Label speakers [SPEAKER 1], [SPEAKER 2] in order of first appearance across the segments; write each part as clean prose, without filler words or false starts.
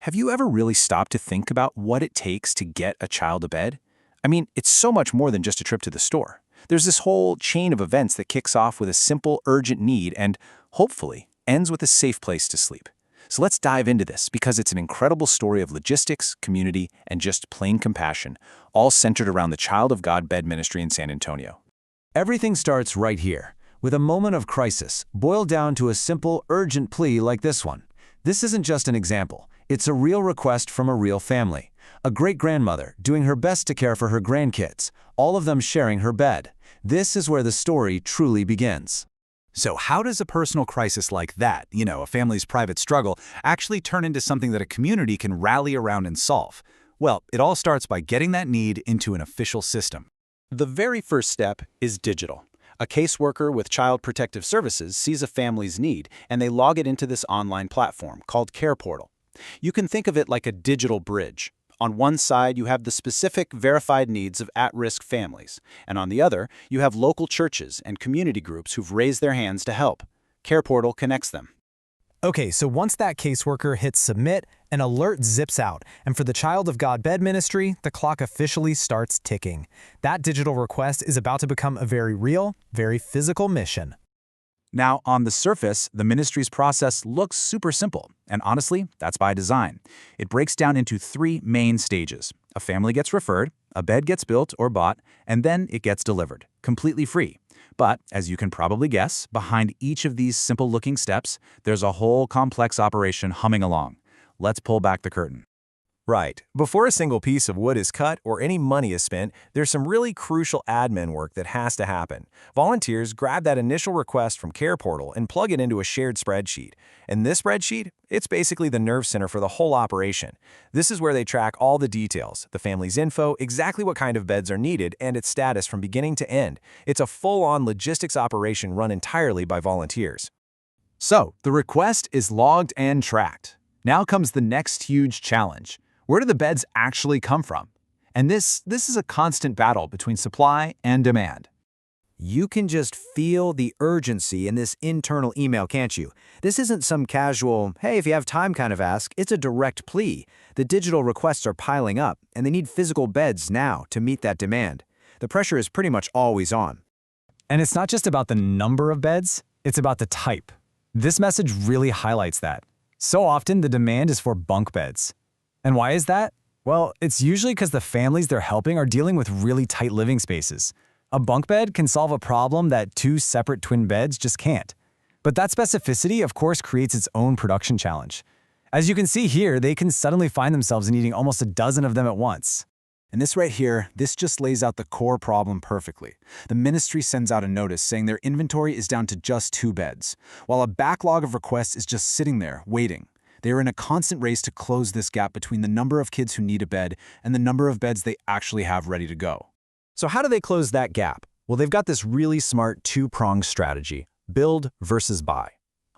[SPEAKER 1] Have you ever really stopped to think about what it takes to get a child to bed? I mean, it's so much more than just a trip to the store. There's this whole chain of events that kicks off with a simple, urgent need and, hopefully, ends with a safe place to sleep. So let's dive into this because it's an incredible story of logistics, community, and just plain compassion, all centered around the Child of God Bed Ministry in San Antonio.
[SPEAKER 2] Everything starts right here, with a moment of crisis, boiled down to a simple, urgent plea like this one. This isn't just an example. It's a real request from a real family. A great-grandmother doing her best to care for her grandkids, all of them sharing her bed. This is where the story truly begins.
[SPEAKER 3] So how does a personal crisis like that, a family's private struggle, actually turn into something that a community can rally around and solve? Well, it all starts by getting that need into an official system.
[SPEAKER 1] The very first step is digital. A caseworker with Child Protective Services sees a family's need, and they log it into this online platform called Care Portal. You can think of it like a digital bridge. On one side, you have the specific, verified needs of at-risk families, and on the other, you have local churches and community groups who've raised their hands to help. Care Portal connects them.
[SPEAKER 4] Okay, so once that caseworker hits submit, an alert zips out, and for the Child of God Bed Ministry, the clock officially starts ticking. That digital request is about to become a very real, very physical mission.
[SPEAKER 3] Now, on the surface, the ministry's process looks super simple, and honestly, that's by design. It breaks down into three main stages. A family gets referred, a bed gets built or bought, and then it gets delivered, completely free. But, as you can probably guess, behind each of these simple-looking steps, there's a whole complex operation humming along. Let's pull back the curtain.
[SPEAKER 5] Right. Before a single piece of wood is cut or any money is spent, there's some really crucial admin work that has to happen. Volunteers grab that initial request from Care Portal and plug it into a shared spreadsheet. And this spreadsheet, it's basically the nerve center for the whole operation. This is where they track all the details, the family's info, exactly what kind of beds are needed, and its status from beginning to end. It's a full-on logistics operation run entirely by volunteers.
[SPEAKER 3] So, the request is logged and tracked. Now comes the next huge challenge. Where do the beds actually come from? And this is a constant battle between supply and demand.
[SPEAKER 2] You can just feel the urgency in this internal email, can't you? This isn't some casual, hey, if you have time kind of ask. It's a direct plea. The digital requests are piling up, and they need physical beds now to meet that demand. The pressure is pretty much always on.
[SPEAKER 4] And it's not just about the number of beds, it's about the type. This message really highlights that. So often, the demand is for bunk beds. And why is that? Well, it's usually because the families they're helping are dealing with really tight living spaces. A bunk bed can solve a problem that two separate twin beds just can't. But that specificity, of course, creates its own production challenge. As you can see here, they can suddenly find themselves needing almost a dozen of them at once.
[SPEAKER 3] And this right here, this just lays out the core problem perfectly. The ministry sends out a notice saying their inventory is down to just 2 beds, while a backlog of requests is just sitting there, waiting. They are in a constant race to close this gap between the number of kids who need a bed and the number of beds they actually have ready to go.
[SPEAKER 5] So how do they close that gap? Well, they've got this really smart two-pronged strategy: build versus buy.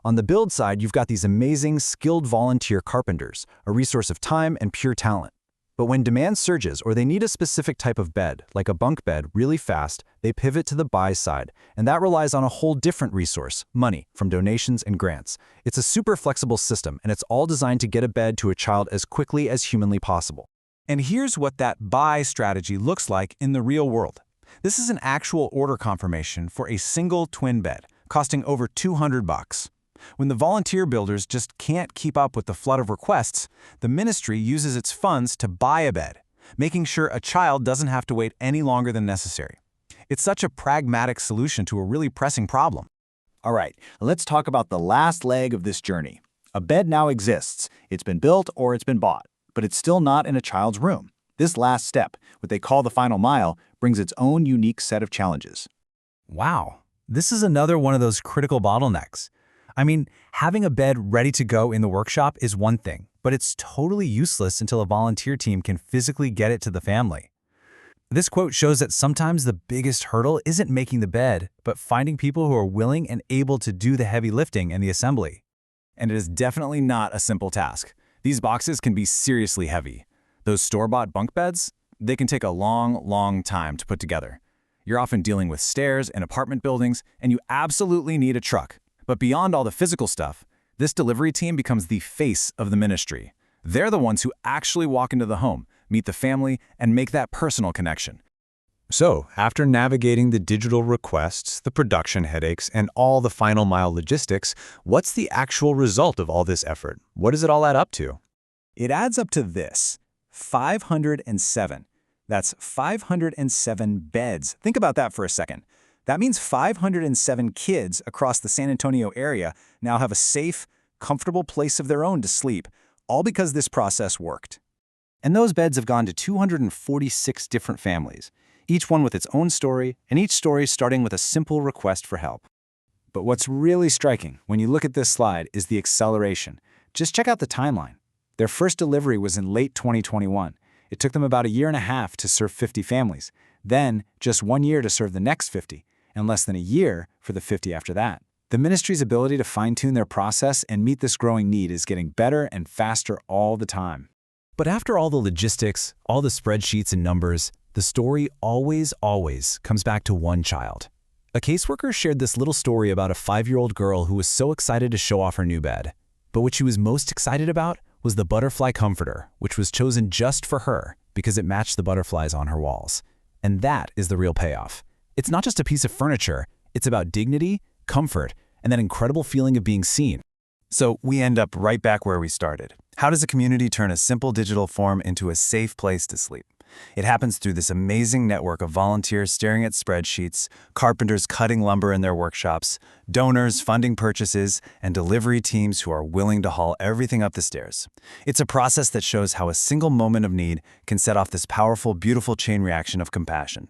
[SPEAKER 5] On the build side, you've got these amazing, skilled volunteer carpenters, a resource of time and pure talent. But when demand surges or they need a specific type of bed, like a bunk bed, really fast, they pivot to the buy side, and that relies on a whole different resource: money from donations and grants. It's a super flexible system, and it's all designed to get a bed to a child as quickly as humanly possible.
[SPEAKER 3] And here's what that buy strategy looks like in the real world. This is an actual order confirmation for a single twin bed, costing over $200. When the volunteer builders just can't keep up with the flood of requests, the ministry uses its funds to buy a bed, making sure a child doesn't have to wait any longer than necessary. It's such a pragmatic solution to a really pressing problem.
[SPEAKER 6] All right, let's talk about the last leg of this journey. A bed now exists. It's been built or it's been bought, but it's still not in a child's room. This last step, what they call the final mile, brings its own unique set of challenges.
[SPEAKER 2] Wow, this is another one of those critical bottlenecks. I mean, having a bed ready to go in the workshop is one thing, but it's totally useless until a volunteer team can physically get it to the family. This quote shows that sometimes the biggest hurdle isn't making the bed, but finding people who are willing and able to do the heavy lifting and the assembly.
[SPEAKER 3] And it is definitely not a simple task. These boxes can be seriously heavy. Those store-bought bunk beds, they can take a long time to put together. You're often dealing with stairs and apartment buildings, and you absolutely need a truck. But beyond all the physical stuff, this delivery team becomes the face of the ministry.
[SPEAKER 1] They're the ones who actually walk into the home, meet the family, and make that personal connection.
[SPEAKER 3] So, after navigating the digital requests, the production headaches, and all the final mile logistics, what's the actual result of all this effort? What does it all add up to?
[SPEAKER 1] It adds up to this: 507. That's 507 beds. Think about that for a second. That means 507 kids across the San Antonio area now have a safe, comfortable place of their own to sleep, all because this process worked. And those beds have gone to 246 different families, each one with its own story, and each story starting with a simple request for help. But what's really striking when you look at this slide is the acceleration. Just check out the timeline. Their first delivery was in late 2021. It took them about 1.5 years to serve 50 families, then just 1 year to serve the next 50, and less than a year for the 50 after that. The ministry's ability to fine-tune their process and meet this growing need is getting better and faster all the time.
[SPEAKER 2] But after all the logistics, all the spreadsheets and numbers, the story always comes back to one child. A caseworker shared this little story about a 5-year-old girl who was so excited to show off her new bed. But what she was most excited about was the butterfly comforter, which was chosen just for her because it matched the butterflies on her walls. And that is the real payoff. It's not just a piece of furniture, it's about dignity, comfort, and that incredible feeling of being seen.
[SPEAKER 1] So we end up right back where we started. How does a community turn a simple digital form into a safe place to sleep? It happens through this amazing network of volunteers staring at spreadsheets, carpenters cutting lumber in their workshops, donors funding purchases, and delivery teams who are willing to haul everything up the stairs. It's a process that shows how a single moment of need can set off this powerful, beautiful chain reaction of compassion.